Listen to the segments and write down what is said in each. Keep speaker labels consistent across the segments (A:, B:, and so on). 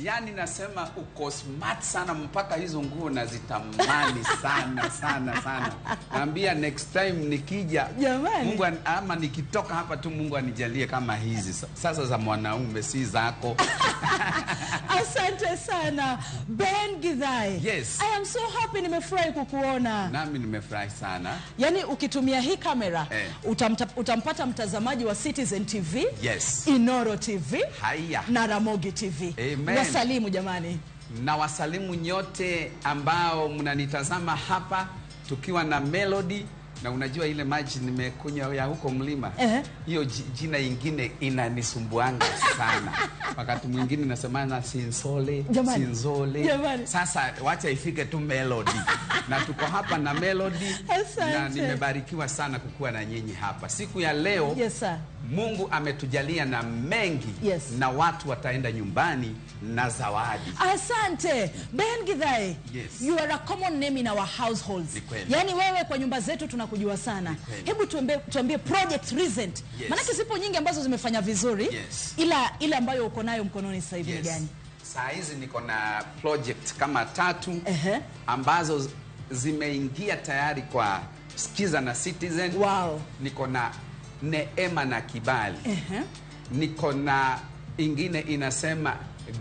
A: Yani nasema uko smart sana mpaka hizo nguo nazitamani sana. Naambia next time nikija Mungu ama nikitoka hapa tu Mungu anijalie kama hizi. Sasa za mwanaume si zako.
B: Asante sana Ben Githae.
A: Yes.
B: I am so happy, nimefurahi kukuona.
A: Nami nimefurahi sana.
B: Yani ukitumia hii kamera utampata mtazamaji wa Citizen TV,
A: yes,
B: Inoro TV,
A: haya,
B: na Ramogi TV.
A: Amen.
B: Wasalimu jamani. Na
A: wasalimu nyote ambao mnanitazama hapa tukiwa na Melody. Na unajua ile maji nimekunywa ya huko mlima, hiyo jina ingine inanisumbuanga sana. Wakati mwingine nasemana Sinzole. Sasa wacha ifike tu Melody. Na tuko hapa na Melody. Na nimebarikiwa sana kukuwa na nyinyi hapa siku ya leo.
B: Yes, sir.
A: Mungu ametujalia na mengi.
B: Yes.
A: Na watu wataenda nyumbani na zawadi.
B: Asante Ben Githae.
A: Yes.
B: You are a common name in our households. Yani wewe kwa nyumba zetu tunakujua sana. Hebu tuambie project recent.
A: Yes.
B: Maana zipo nyingi ambazo zimefanya vizuri.
A: Yes.
B: Ile ambayo uko nayo mkononi sasa hivi ni gani?
A: Saa hizi niko na project kama 3 ambazo zimeingia tayari kwa Skiza na Citizen.
B: Wow.
A: Niko na Neema na Kibali. Niko na ingine inasema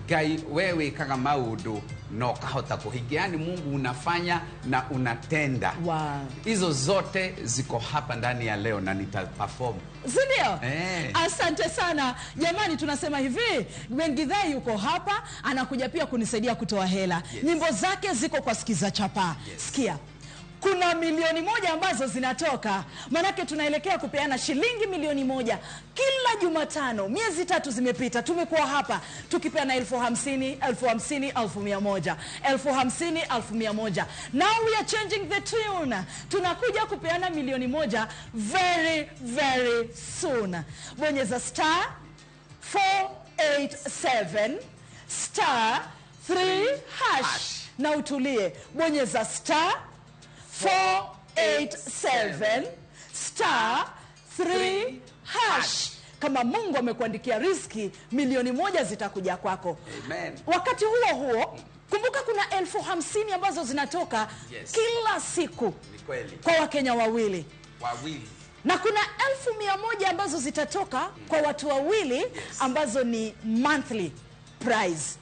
A: Gai wewe kaka maudu no kahota kuhiga. Yani Mungu unafanya na unatenda.
B: Wow.
A: Hizo zote ziko hapa ndani ya leo na nitaperform.
B: Sindio? Asante sana. Jamani tunasema hivi, Ben Githae yuko hapa, anakuja pia kunisaidia kutoa hela. Yes. Nyimbo zake ziko kwa Skiza Chapa. Yes. Sikia. Kuna milioni 1 ambazo zinatoka. Manake tunaelekea kupeana shilingi milioni 1 kila Jumatano. Miezi 3 zimepita. Tumekuwa hapa tukipeana 50,000, 50,000, 1,100, 50,000, 1,100. Now we are changing the tune. Tunakuja kupeana milioni 1 very very soon. Bonyeza *487 *3# na utulie. Bonyeza *487 *3#. Kama Mungu amekuandikia riziki, milioni 1 zitakuja kwako.
A: Amen.
B: Wakati huo kumbuka kuna 50,000 ambazo zinatoka. Yes, kila siku.
A: Ni kweli.
B: Kwa Wakenya wawili. Na kuna 1,100 ambazo zitatoka kwa watu wawili. Yes, ambazo ni monthly prize.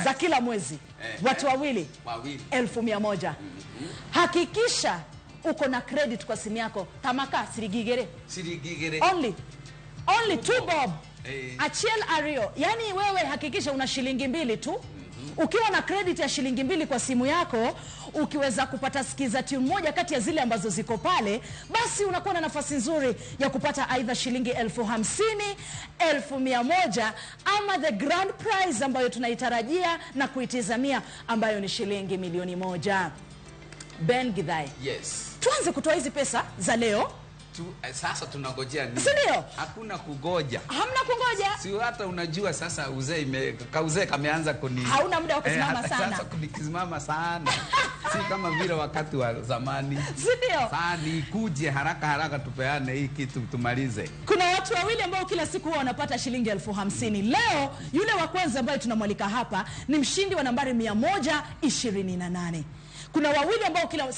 B: Za kila mwezi. Watu wawili 1,100. Hakikisha uko na credit kwa simu yako. Tamaka sirigigere. Only 2 bob. Achiel Ario. Yani wewe hakikisha una shilingi 2 tu. Ukiwa na credit ya shilingi 2 kwa simu yako, ukiweza kupata Skiza tune moja kati ya zile ambazo ziko pale, basi unakuwa na nafasi nzuri ya kupata aidha shilingi 50,000, 1,100 ama the grand prize ambayo tunaitarajia na kuitizamia ambayo ni shilingi milioni 1. Ben Githae.
A: Yes.
B: Tuanze kutoa hizi pesa za leo.
A: Sasa tunangojea nini?
B: Sindio?
A: Hakuna kugoja.
B: Hamna kungoja.
A: Si hata unajua sasa uzee kameanza
B: hauna muda wa kusimama sana.
A: Sasa kusimama sana. Si kama vile wakati wa zamani.
B: Sindio?
A: Sasa nikuje haraka tupeane hii kitu tumalize.
B: Kuna watu wawili ambao kila siku huwa wanapata shilingi 50,000. Leo yule wa kwanza ambaye tunamwalika hapa ni mshindi wa nambari 128. Kuna wawili ambao kila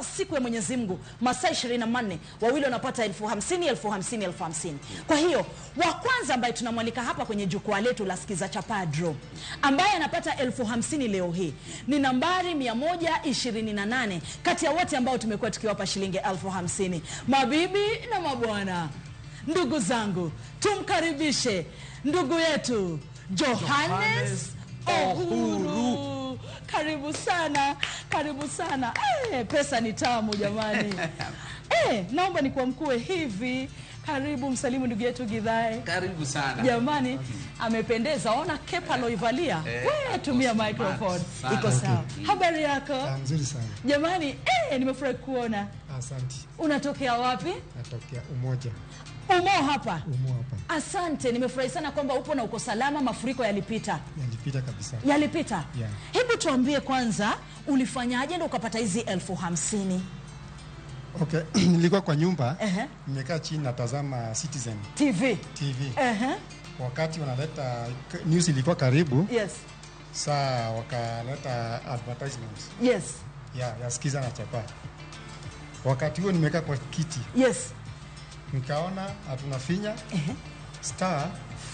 B: siku ya Mwenyezi Mungu masaa 24 wawili wanapata 50,000, 50,000, 50,000. Kwa hiyo wa kwanza ambaye tunamwalika hapa kwenye jukwaa letu la Skiza Chapa Draw, ambaye anapata 50,000 leo hii ni nambari 128 kati ya wote ambao tumekuwa tukiwapa shilingi 50,000. Mabibi na mabwana, ndugu zangu, tumkaribishe ndugu yetu Johannes Ohuru. Karibu sana. Pesa ni tamu jamani. Naomba nikuamkue hivi. Karibu msalimu ndugu yetu Githae.
A: Karibu sana.
B: Jamani, amependeza. Ona kepa aloivalia. Tumia microphone. Iko sawa. Habari yako?
C: Nzuri sana.
B: Jamani, nimefurahi kuona.
C: Asante.
B: Unatokea wapi?
C: Natokea Umoja.
B: Umo hapa.
C: Asante,
B: nimefurahi sana kwamba upo na uko salama. Mafuriko yalipita.
C: Yalipita kabisa.
B: Yalipita?
C: Yeah.
B: Hebu tuambie kwanza, ulifanyaje ndio ukapata hizi 50,000?
C: Okay, nilikuwa kwa nyumba, nimekaa chini natazama Citizen
B: TV.
C: TV. wakati wanaleta news ilikuwa karibu.
B: Yes.
C: Saa wakaleta advertisements.
B: Yes.
C: Ya Skiza na Chapa. Wakati huo nimekaa kwa kiti.
B: Yes.
C: Nikaona atunafinya star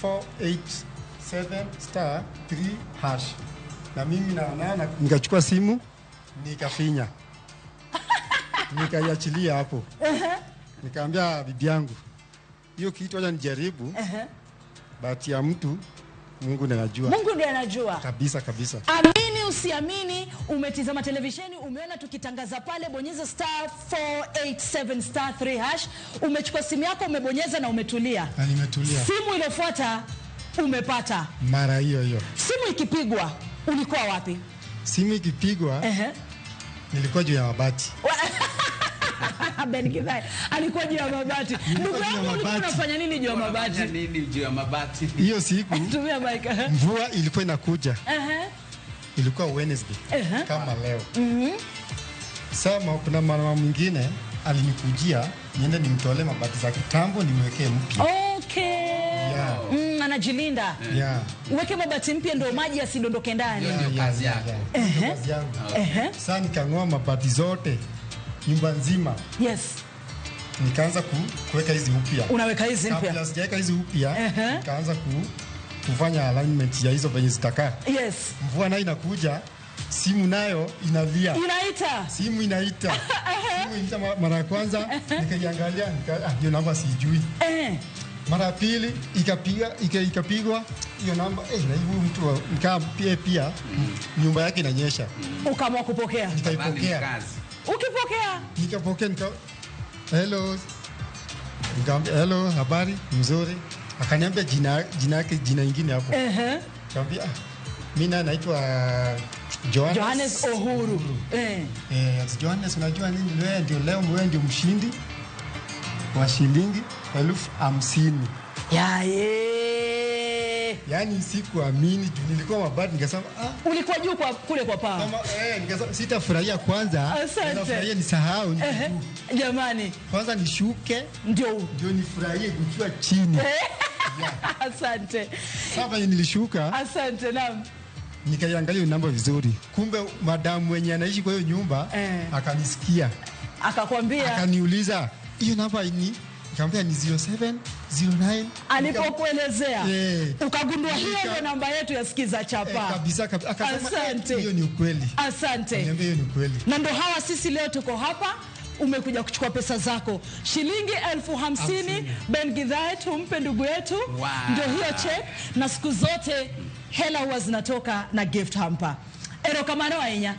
C: 487 star 3 hash. Na mimi na nikachukua simu nikafinya. Nikaiachilia hapo. Nikaambia bibi yangu, hiyo kitu acha nijaribu. Bahati ya mtu Mungu ndiye anajua.
B: Mungu ndiye anajua.
C: Kabisa.
B: Amini usiamini, umetizama televisheni, umeona tukitangaza pale, bonyeza star 487 star 3 hash, umechukua simu yako, umebonyeza na umetulia.
C: Na nimetulia.
B: Simu iliyofuata umepata.
C: Mara hiyo.
B: Simu ikipigwa ulikuwa wapi?
C: Simu ikipigwa nilikuwa juu ya mabati.
B: Ben Githae alikuwa juu ya mabati. Ndugu yangu, ulikuwa unafanya nini juu ya mabati?
A: Nini juu ya mabati?
C: Hiyo siku
B: tumia mic.
C: Mvua ilikuwa inakuja. Ilikuwa Wednesday kama leo. Sasa kuna mama mwingine alinikujia niende nimtolee mabati za kitambo nimwekee mpya.
B: Okay. Anajilinda. Uweke mabati mpya ndio maji yasidondoke ndani.
A: Ndio kazi yake.
C: Kazi yangu. Sasa nikang'oa mabati zote nyumba nzima.
B: Yes.
C: Nikaanza kuweka hizi upya.
B: Unaweka hizi mpya?
C: Kabla sijaweka hizi upya, nikaanza kufanya alignment ya hizo venye zitakaa.
B: Yes.
C: Mvua nayo inakuja, simu nayo inalia.
B: Inaita.
C: Simu inaita. Simu inaita mara ya kwanza, nikaiangalia, hiyo namba sijui. Mara ya pili ikapigwa hiyo namba, na hiyo mtu nikaa pia nyumba yake inanyesha.
B: Ukaamua kupokea?
C: Nikaipokea.
B: Ukipokea?
C: Nikapokea hello. Nikamwambia hello, habari? Mzuri. Akaniambia jina ingine hapo. Nikamwambia mimi naitwa
B: Johannes Ohuru.
C: Johannes, unajua nini, wewe ndio mshindi wa shilingi 50,000. Yaani sikuamini, nilikuwa mabadi, nikasema
B: ulikuwa juu kule kwa paa.
C: Nikasema sitafurahia kwanza. Nitafurahia nisahau
B: jamani.
C: Kwanza nishuke
B: ndio
C: nifurahie kuchua chini.
B: Asante.
C: Sasa nilishuka.
B: Asante naam.
C: Nikaiangalia namba vizuri. Kumbe madam mwenye anaishi kwa hiyo nyumba akanisikia.
B: Akakwambia.
C: Akaniuliza, hiyo namba ni? Nikamwambia ni 0709.
B: Alipokuelezea ukagundua hiyo ndio namba yetu ya Skiza Chapa.
C: Kabisa. Akasema hiyo ni ukweli.
B: Asante.
C: Niambia hiyo ni ukweli.
B: Na ndo hawa sisi leo tuko hapa. Umekuja kuchukua pesa zako shilingi 50,000. Ben Githae, tumpe ndugu yetu. Ndio hiyo check, na siku zote hela huwa zinatoka na gift hamper. Erokamano ainya.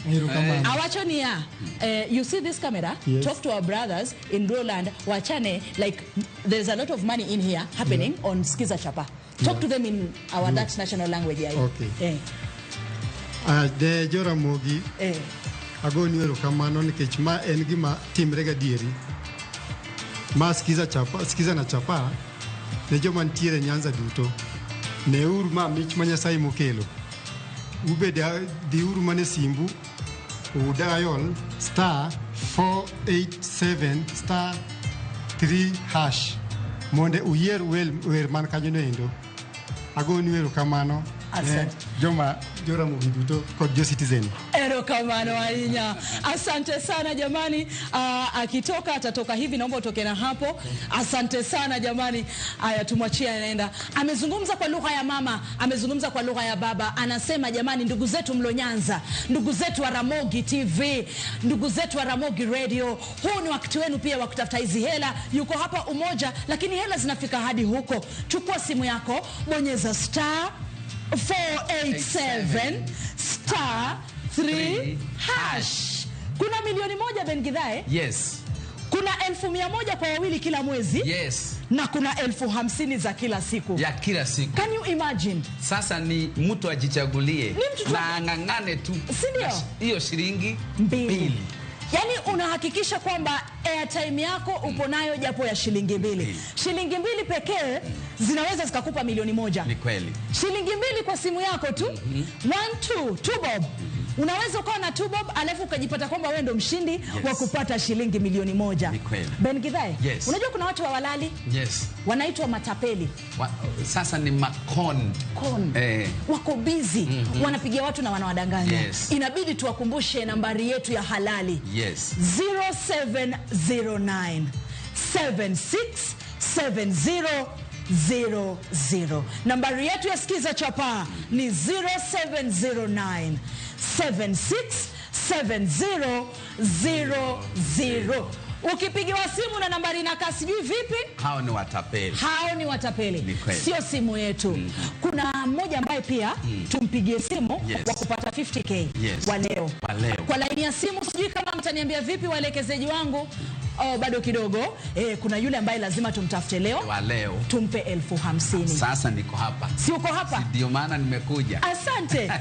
B: Awacho niya. You see this camera?
C: Yes.
B: Talk to our brothers in Roland. Wachane, like there's a lot of money in here happening on Skiza Chapa. Talk to them in our Dutch national language.
C: Okay. De Jora Mogi. Agoni erokamano nikech ma en gima timre gadieri. Ma Skiza na Chapa ne joma ntiere Nyanza duto. Ne uru ma mich ma Nyasaye mokelo. Ube di uru mane simbu udayol star 487 star 3 hash monde uyer wer man kanyo endo. Agoni erokamano. Joma Jora Mogi duto kod jo Citizen.
B: Erokamano ainya. Asante sana jamani. Akitoka atatoka hivi, naomba utoke na hapo. Asante sana jamani. Aya, tumwachie anaenda. Amezungumza kwa lugha ya mama, amezungumza kwa lugha ya baba. Anasema jamani, ndugu zetu mlo Nyanza, ndugu zetu wa Ramogi TV, ndugu zetu wa Ramogi Radio, huu ni wakati wenu pia wa kutafuta hizi hela. Yuko hapa Umoja, lakini hela zinafika hadi huko. Chukua simu yako, bonyeza star 487 star 3 hash. Kuna milioni moja Ben Githae?
A: Yes.
B: Kuna 100,000 kwa wawili kila mwezi?
A: Yes.
B: Na kuna 50,000 za kila siku.
A: Ya kila siku.
B: Can you imagine?
A: Sasa ni mtu ajichagulie na ang'ang'ane tu.
B: Sindio?
A: Hiyo shilingi
B: 2. Yani unahakikisha kwamba airtime yako upo nayo japo ya shilingi 2. Shilingi 2 pekee zinaweza zikakupa milioni 1.
A: Ni kweli.
B: Shilingi 2 kwa simu yako tu. 2 bob. Unaweza ukawa na 2 bob alafu ukajipata kwamba wewe ndo mshindi wa kupata shilingi milioni 1. Ben Githae, unajua kuna watu hawalali? Wanaitwa matapeli.
A: Sasa ni makon.
B: Wako busy. Wanapigia watu na wanawadanganya. Inabidi tuwakumbushe nambari yetu ya halali. 0709 767000. Nambari yetu ya Skiza Chapa ni 0709 767000. Ukipigiwa simu na nambari inakaa sijui vipi,
A: hao ni watapeli.
B: Sio simu yetu. Kuna mmoja ambaye pia tumpigie simu wa kupata 50k wa leo. Kwa laini ya simu sijui kama mtaniambia vipi waelekezaji wangu. Bado kidogo. Kuna yule ambaye lazima tumtafute leo. Tumpe 50,000.
A: Sasa niko hapa.
B: Si uko hapa?
A: Ndio maana nimekuja.
B: Asante.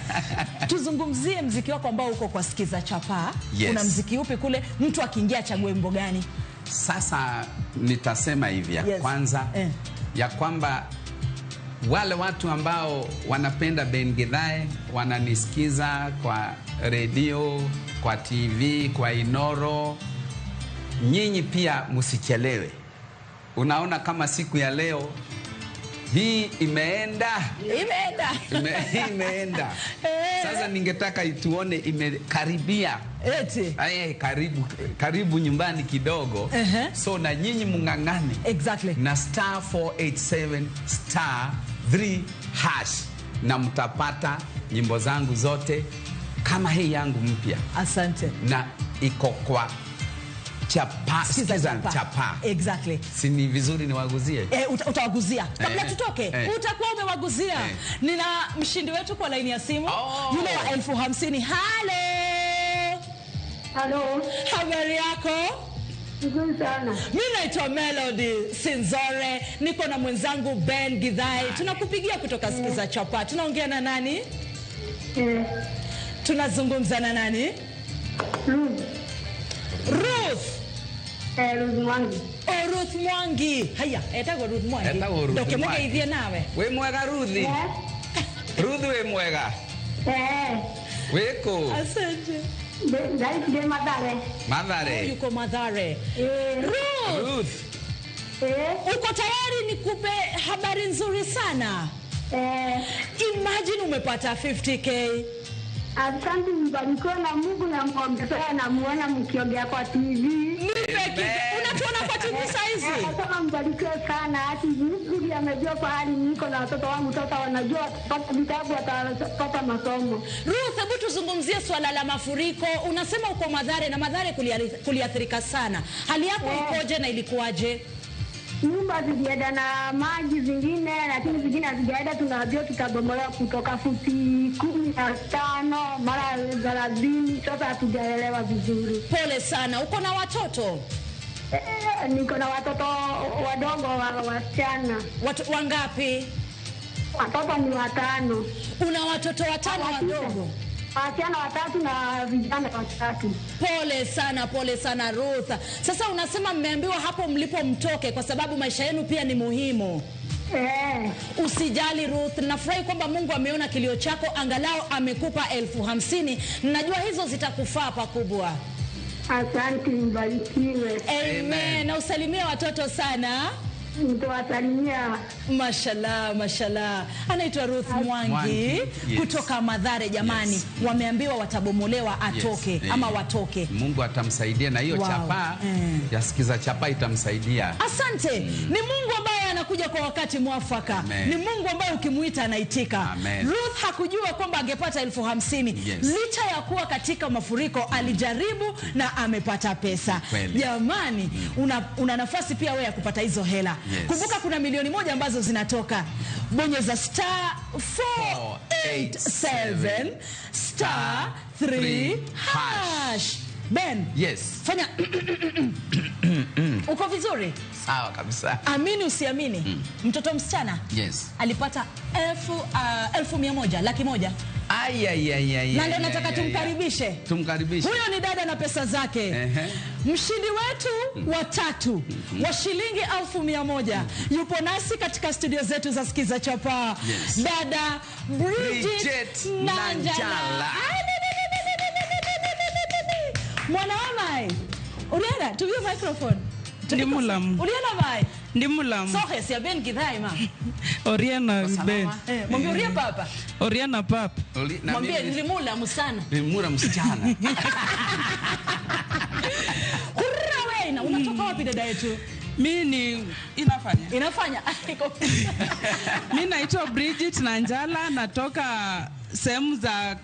B: Tuzungumzie mziki wako ambao uko kwa Skiza Chapa. Una mziki upi kule? Mtu akiingia chague wimbo gani?
A: Sasa nitasema hivi ya kwanza ya kwamba wale watu ambao wanapenda Ben Githae, wananisikiza kwa redio, kwa TV, kwa Inoro, nyinyi pia msichelewe. Unaona kama siku ya leo hii imeenda. Sasa ningetaka ituone imekaribia. Karibu nyumbani kidogo. So na nyinyi mungangane. Na *487*3# na mtapata nyimbo zangu zote kama hii yangu mpya.
B: Asante.
A: Na iko kwa Skiza Chapa. Si ni vizuri niwaguzie?
B: Utawaguzia. Kabla tutoke, utakuwa umewaguzia. Nina mshindi wetu kwa laini ya simu. Yule wa 50,000. Halo. Habari yako?
D: Nzuri sana.
B: Mimi naitwa Melody Sinzore. Niko na mwenzangu Ben Githae. Tunakupigia kutoka Skiza Chapa. Tunaongea na nani? Tunazungumza na nani? Ruth
D: Mwangi.
B: Ruth Mwangi. Haya, etago Ruth Mwangi. Ndoke mwega ithie nawe.
A: We mwega Ruthi? Ruth we mwega? Weko.
B: Asante.
D: Ndio Mathare.
B: Yuko Mathare. Ruth. Uko tayari nikupe habari nzuri sana? Imagine umepata 50k.
D: Asante, mbarikiwe na Mungu na muombe na muona mkiongea kwa TV.
B: Unatuona kwa TV saizi?
D: Nasema mbarikiwe sana. Hati Mungu amejua kwa hali niko na watoto wangu sasa wanajua kupata vitabu watapata masomo.
B: Ruth, hebu tuzungumzie swala la mafuriko. Unasema uko Mathare na Mathare kuliathirika sana. Hali yako ikoje na ilikuwaje?
D: Nyumba zilienda na maji zingine, lakini zingine hazijaenda. Tunajua tutabomolewa kutoka futi 15 mara 30. Sasa hatujaelewa vizuri.
B: Pole sana. Uko na watoto?
D: Niko na watoto wadogo wasichana.
B: Watu wangapi?
D: Watoto ni 5.
B: Una watoto 5 wadogo?
D: Wasichana 3 na vijana 3.
B: Pole sana Ruth. Sasa unasema mmeambiwa hapo mlipo mtoke kwa sababu maisha yenu pia ni muhimu. Usijali Ruth, nafurahi kwamba Mungu ameona kilio chako, angalau amekupa 50,000. Najua hizo zitakufaa pakubwa.
D: Asante, mbarikiwe.
B: Amen. Na usalimie watoto sana.
D: Nitawasalimia.
B: Mashallah. Anaitwa Ruth Mwangi kutoka Mathare jamani. Wameambiwa watabomolewa atoke ama watoke.
A: Mungu atamsaidia na hiyo chapa ya Skiza Chapa itamsaidia.
B: Asante. Ni Mungu ambaye anakuja kwa wakati mwafaka. Ni Mungu ambaye ukimuita anaitika. Ruth hakujua kwamba angepata 50,000. Licha ya kuwa katika mafuriko alijaribu na amepata pesa. Jamani, una nafasi pia wewe ya kupata hizo hela. Kumbuka kuna milioni 1 ambazo zinatoka. Bonyeza *487*3#. Ben. Fanya. Uko vizuri?
A: Sawa kabisa.
B: Amini usiamini. Mtoto msichana alipata 1,100,000, 100,000. Na leo nataka tumkaribishe. Huyo ni dada na pesa zake. Mshindi wetu wa 3 wa shilingi 1,100 yupo nasi katika studio zetu za Skiza Chapa. Dada Bridget Nanjala. Mwana wa mai. Ulienda to your microphone.
E: Ndi mulamu.
B: Ulienda mai.
E: Ndi mulamu.
B: So hesi ya Ben Githai ma.
E: Oriana Ben.
B: Mwambie uria papa.
E: Oriana papa.
B: Mwambie nilimulamu sana.
A: Nilimulamu msichana.
B: Hurra unatoka wapi dada yetu?
E: Mimi inafanya. Mimi naitwa Bridget Nanjala, natoka sehemu za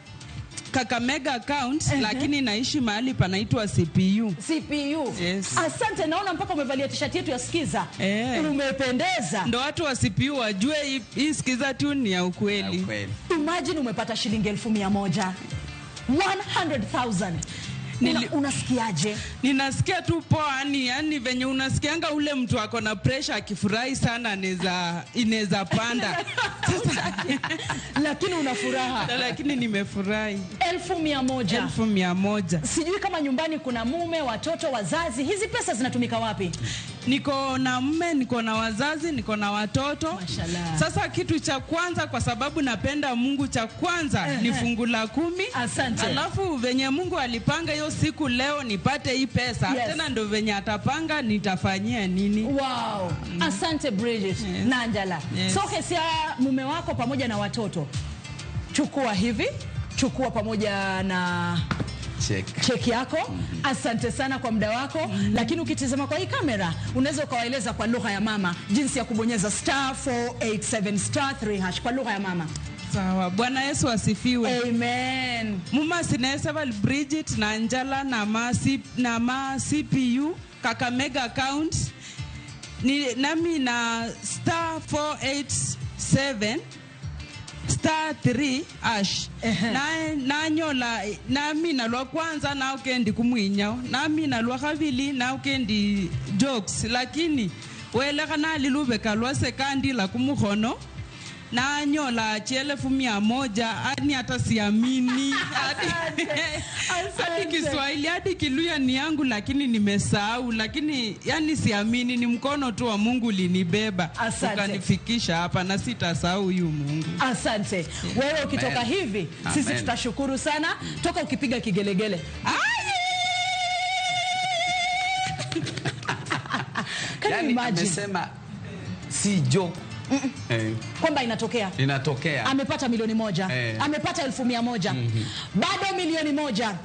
E: Kakamega account, lakini naishi mahali panaitwa CPU.
B: Yes. Asante, naona mpaka umevalia t-shirt yetu ya Skiza. Umependeza.
E: Ndo watu wa CPU wajue hii Skiza tu ni ya ukweli.
B: Imagine umepata shilingi 100,000. 100,000. Unasikiaje?
E: Ninasikia tu poa, yani venye unasikianga ule mtu ako na pressure akifurahi sana inaweza panda.
B: Lakini una furaha.
E: Lakini nimefurahi.
B: 100,000.
E: 100,000.
B: Sijui kama nyumbani kuna mume, watoto, wazazi. Hizi pesa zinatumika wapi?
E: Niko na mume, niko na wazazi, niko na watoto.
B: Mashallah.
E: Sasa kitu cha kwanza, kwa sababu napenda Mungu, cha kwanza ni fungu la 10.
B: Asante.
E: Alafu venye Mungu alipanga hiyo siku leo nipate hii pesa, tena ndo venye atapanga nitafanyia nini.
B: Wow. Asante Bridget Nanjala. So kesi ya mume wako pamoja na watoto, chukua pamoja na check yako. Asante sana kwa muda wako. Lakini ukitizama kwa hii kamera, unaweza ukawaeleza kwa lugha ya mama jinsi ya kubonyeza *487 *3# kwa lugha ya mama.
E: Sawa. Bwana Yesu asifiwe.
B: Amen.
E: Muma sineseva Bridget Nanjala na ma CPU Kakamega account ni nami na *487 *3# na nyola nami na lwa kwanza na ukendi kumwinyao nami na lwa khabili na ukendi jokes, lakini wele kana lilubeka lwa sekandi la kumukhono na nyola 1,100 ani hata siamini. Hadi Kiswahili hadi Kiluya ni yangu, lakini nimesahau, lakini yani siamini, ni mkono tu wa Mungu linibeba ukanifikisha hapa, na sitasahau huyu Mungu.
B: Asante. Wewe ukitoka hivi sisi tutashukuru sana. Toka ukipiga kigelegele.
A: Yani amesema si joke.
B: Kwamba inatokea. Amepata milioni 1. Amepata 100,000. Bado milioni 1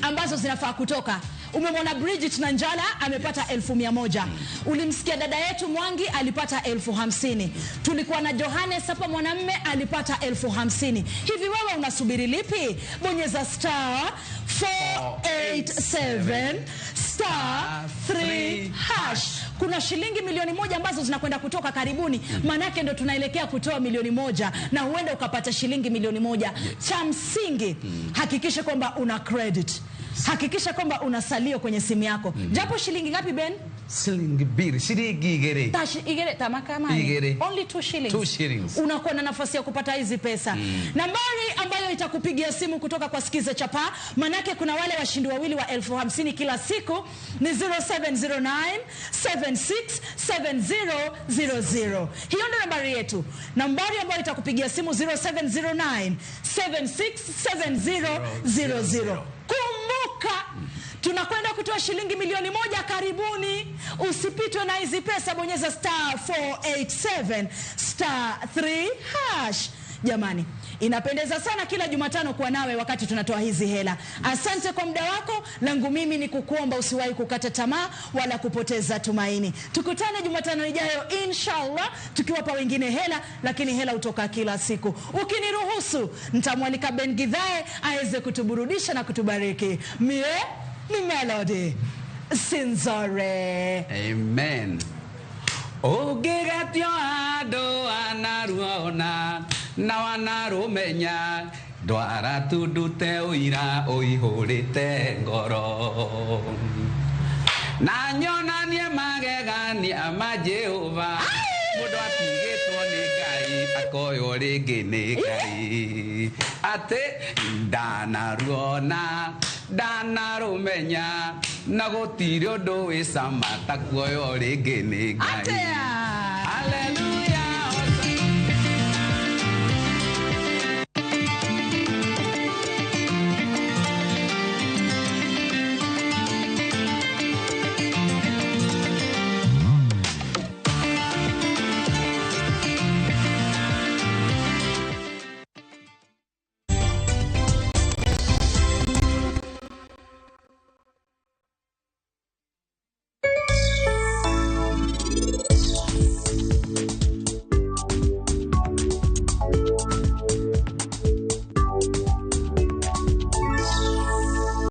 B: ambazo zinafaa kutoka. Umemwona Bridget Nanjala amepata 100,000. Ulimsikia dada yetu Mwangi alipata 50,000. Tulikuwa na Johannes hapa mwanamme alipata 50,000. Hivi wewe unasubiri lipi? Bonyeza *487 *3#. Kuna shilingi milioni 1 ambazo zinakwenda kutoka karibuni. Manake ndo tunaelekea kutoa milioni 1 na huenda ukapata shilingi milioni 1. Cha msingi hakikisha kwamba una credit. Hakikisha kwamba una salio kwenye simu yako. Japo shilingi ngapi Ben?
A: Shilingi 2. Shilingi igere.
B: Igere tamaka mani. Only 2 shillings.
A: 2 shillings.
B: Unakuwa na nafasi ya kupata hizi pesa. Nambari ambayo itakupigia simu kutoka kwa Skiza Chapa, manake kuna wale washindi wawili wa 50,000 kila siku, ni 0709 767000. Hiyo ndio nambari yetu. Nambari ambayo itakupigia simu 0709 767000. Kumbuka, tunakwenda kutoa shilingi milioni 1 karibuni. Usipitwe na hizi pesa. Bonyeza *487 *3#. Jamani, inapendeza sana kila Jumatano kuwa nawe wakati tunatoa hizi hela. Asante kwa muda wako. Langu mimi ni kukuomba usiwahi kukata tamaa wala kupoteza tumaini. Tukutane Jumatano ijayo inshallah, tukiwapa wengine hela, lakini hela utoka kila siku. Ukiniruhusu, nitamwalika Ben Githai aweze kutuburudisha na kutubariki. Mie ni Melody Sinzore.
A: Amen. Ogegatio ado anaruona na wanarumenya dwara tudute uira uihurite ngoro na nyonanie magegania ma Jehova mundu atigitwo ni Ngai akoyo ringi ni Ngai ate ndanaruona ndanarumenya na gutiri undu wi cama ta kuoyo ringi ni Ngai. Hallelujah.